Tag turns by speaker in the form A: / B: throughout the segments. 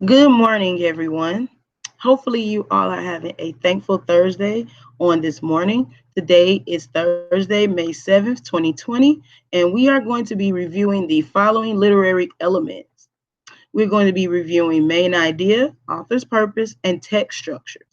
A: Good morning, everyone. Hopefully, you all are having a thankful Thursday on this morning. Today is Thursday, May 7th, 2020, and we are going to be reviewing the following literary elements. We're going to be reviewing main idea, author's purpose, and text structures.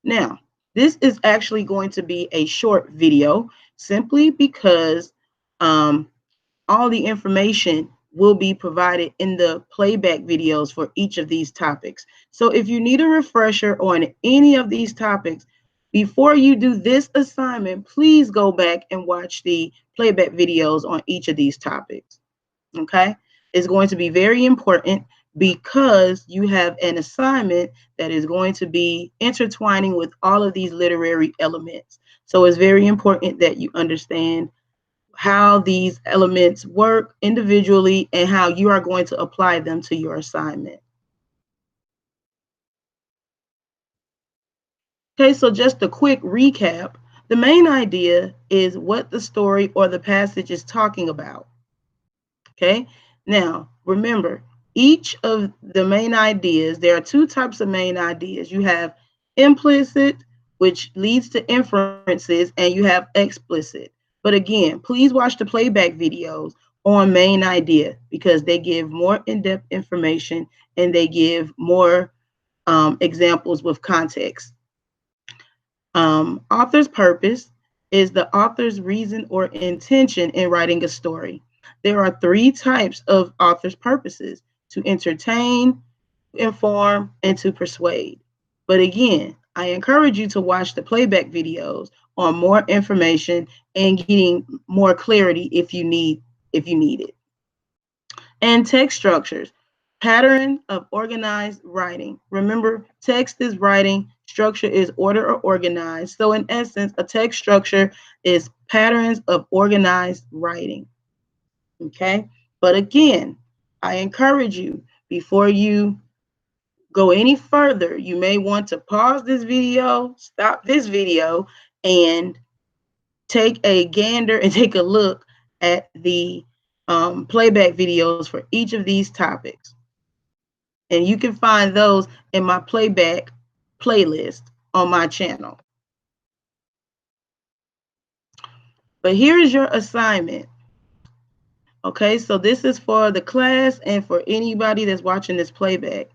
A: Now, this is actually going to be a short video simply because um, all the information will be provided in the playback videos for each of these topics. So if you need a refresher on any of these topics, before you do this assignment, please go back and watch the playback videos on each of these topics. Okay? It's going to be very important because you have an assignment that is going to be intertwining with all of these literary elements. So it's very important that you understand how these elements work individually and how you are going to apply them to your assignment. Okay, so just a quick recap. The main idea is what the story or the passage is talking about. Okay, now remember, each of the main ideas, there are two types of main ideas. You have implicit, which leads to inferences, and you have explicit. But again, please watch the playback videos on main idea because they give more in-depth information and they give more examples with context. Author's purpose is the author's reason or intention in writing a story. There are three types of author's purposes: to entertain, inform, and to persuade. But again, I encourage you to watch the playback videos on more information and getting more clarity if you need it. And text structures. Pattern of organized writing. Remember, text is writing, structure is order or organized. So, in essence, a text structure is patterns of organized writing. Okay. But again, I encourage you before you go any further, you may want to pause this video, stop this video, and take a gander and take a look at the playback videos for each of these topics. And you can find those in my playback playlist on my channel. But here is your assignment. Okay, so this is for the class and for anybody that's watching this playback.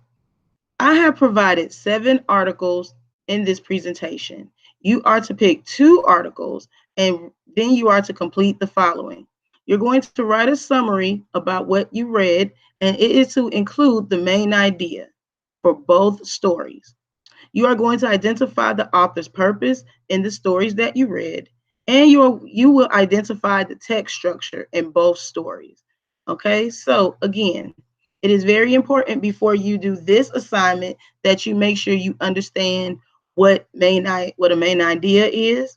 A: I have provided 7 articles in this presentation. You are to pick 2 articles and then you are to complete the following. You're going to write a summary about what you read, and it is to include the main idea for both stories. You are going to identify the author's purpose in the stories that you read, and you will identify the text structure in both stories. Okay, so again, it is very important before you do this assignment that you make sure you understand what a main idea is,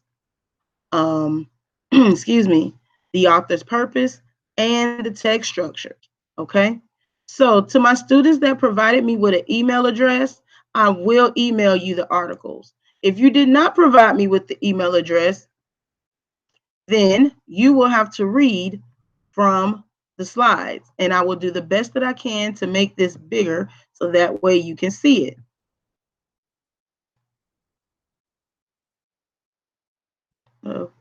A: excuse me, the author's purpose, and the text structure. Okay. So to my students that provided me with an email address, I will email you the articles. If you did not provide me with the email address, then you will have to read from the slides, and I will do the best that I can to make this bigger so that way you can see it. Oh,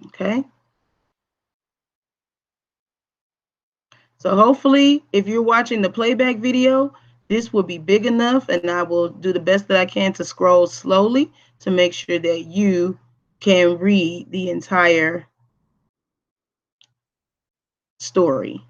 A: okay. So hopefully, if you're watching the playback video, this will be big enough, and I will do the best that I can to scroll slowly to make sure that you can read the entire story.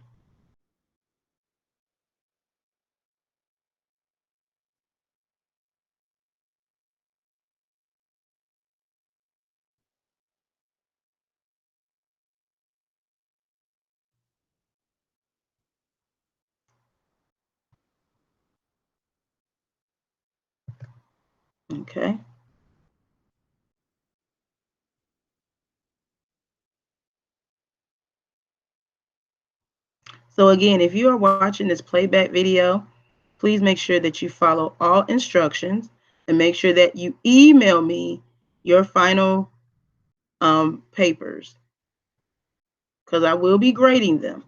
A: Okay. So again, if you are watching this playback video, please make sure that you follow all instructions and make sure that you email me your final papers because I will be grading them.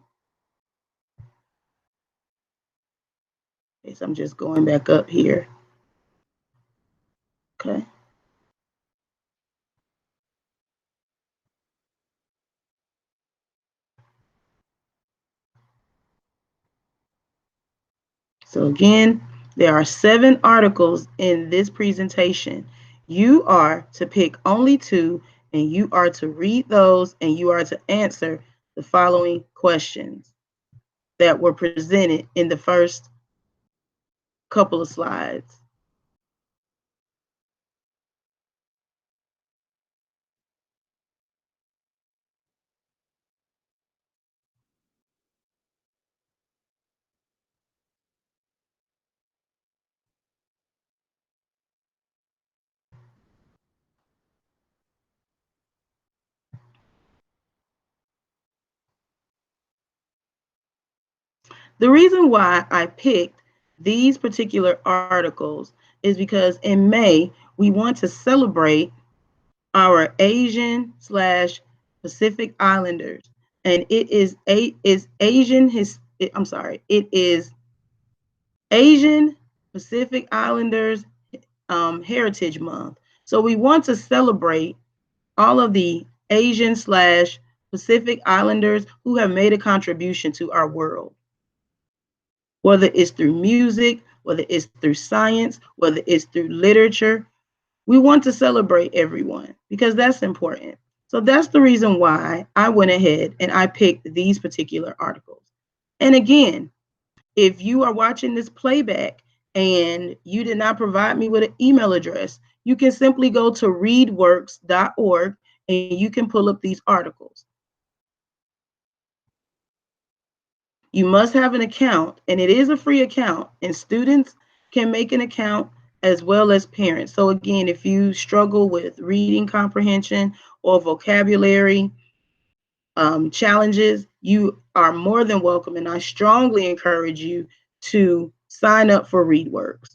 A: Okay, so I'm just going back up here. Okay. So again, there are 7 articles in this presentation. You are to pick only 2, and you are to read those, and you are to answer the following questions that were presented in the first couple of slides. The reason why I picked these particular articles is because in May, we want to celebrate our Asian slash Pacific Islanders. And it is Asian Pacific Islanders Heritage Month. So we want to celebrate all of the Asian slash Pacific Islanders who have made a contribution to our world, whether it's through music, whether it's through science, whether it's through literature. We want to celebrate everyone because that's important. So that's the reason why I went ahead and I picked these particular articles. And again, if you are watching this playback and you did not provide me with an email address, you can simply go to readworks.org and you can pull up these articles. You must have an account, and it is a free account, and students can make an account as well as parents. So again, if you struggle with reading comprehension or vocabulary challenges, you are more than welcome, and I strongly encourage you to sign up for ReadWorks.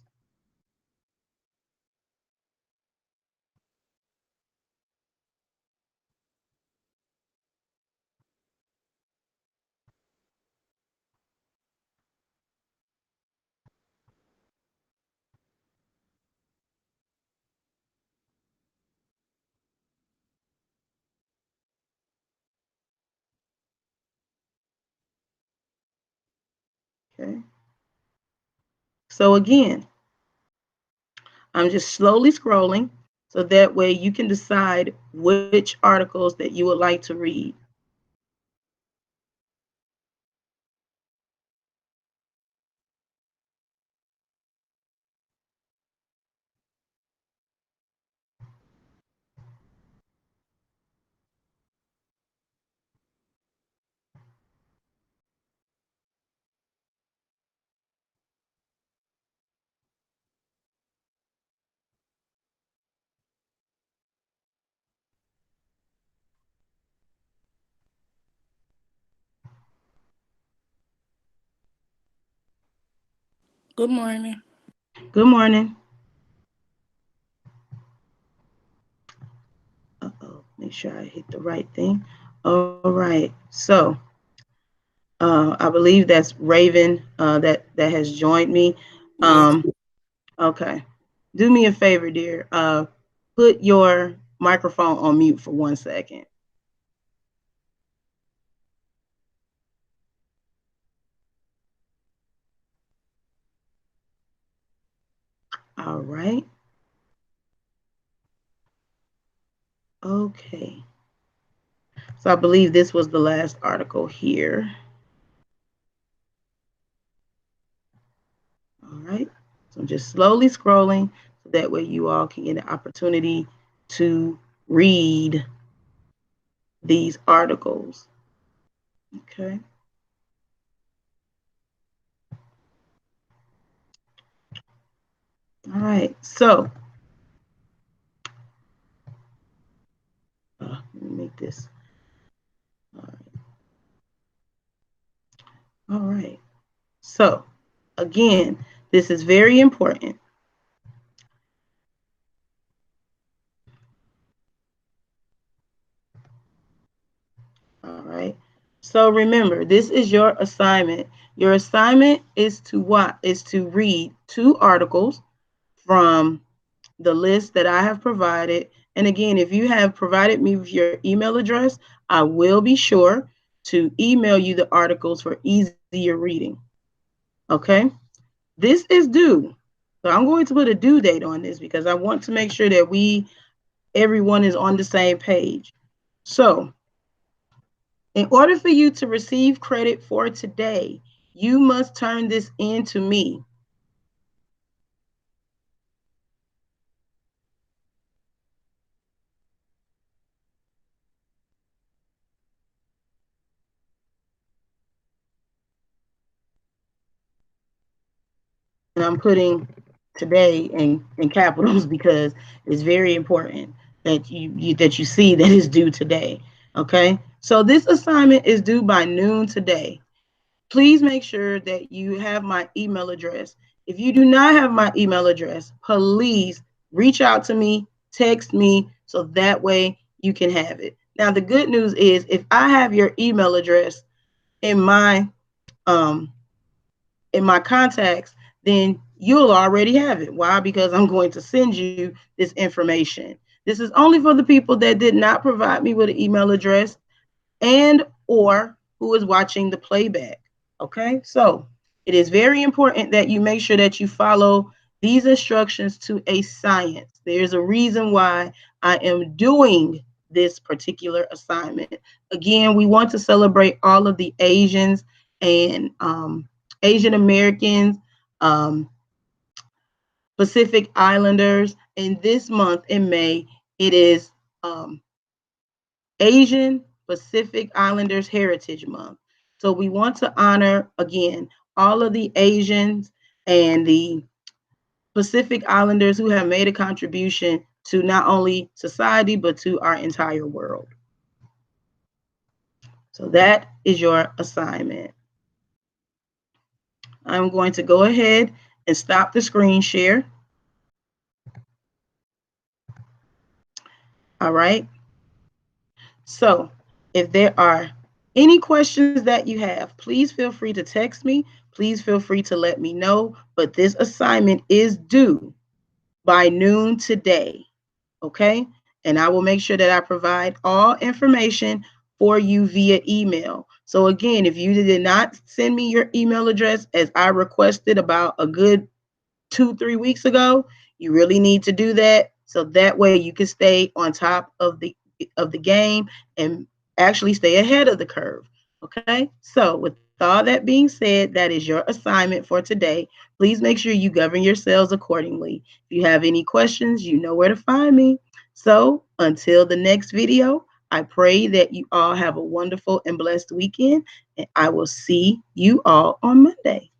A: Okay. So again, I'm just slowly scrolling so that way you can decide which articles that you would like to read.
B: Good morning.
A: Good morning. Make sure I hit the right thing. All right. So I believe that's Raven that has joined me.
B: Yes.
A: Okay. Do me a favor, dear. Put your microphone on mute for 1 second. All right. Okay. So I believe this was the last article here. All right. So I'm just slowly scrolling so that way you all can get an opportunity to read these articles. Okay. All right. So let me make this. All right. All right. So again, this is very important. All right. So remember, this is your assignment. Your assignment is to what? Is to read 2 articles from the list that I have provided. And again, if you have provided me with your email address, I will be sure to email you the articles for easier reading. Okay? This is due. So I'm going to put a due date on this because I want to make sure that everyone is on the same page. So in order for you to receive credit for today, you must turn this in to me. And I'm putting today in capitals because it's very important that you see that it's due today. Okay. So this assignment is due by noon today. Please make sure that you have my email address. If you do not have my email address, please reach out to me, text me, so that way you can have it. Now, the good news is if I have your email address in my um, contacts, then you'll already have it. Why? Because I'm going to send you this information. This is only for the people that did not provide me with an email address and or who is watching the playback. Okay, so it is very important that you make sure that you follow these instructions to a science. There's a reason why I am doing this particular assignment. Again, we want to celebrate all of the Asians and Asian Americans, um, Pacific Islanders. And this month in May, it is Asian Pacific Islanders Heritage Month. So we want to honor, again, all of the Asians and the Pacific Islanders who have made a contribution to not only society, but to our entire world. So that is your assignment. I'm going to go ahead and stop the screen share. All right. So if there are any questions that you have, please feel free to text me. Please feel free to let me know. But this assignment is due by noon today. Okay. And I will make sure that I provide all information for you via email. So again, if you did not send me your email address as I requested about a good 2-3 weeks ago, you really need to do that so that way you can stay on top of the game and actually stay ahead of the curve. Okay, so with all that being said, that is your assignment for today. Please make sure you govern yourselves accordingly. If you have any questions, you know where to find me. So until the next video, I pray that you all have a wonderful and blessed weekend, and I will see you all on Monday.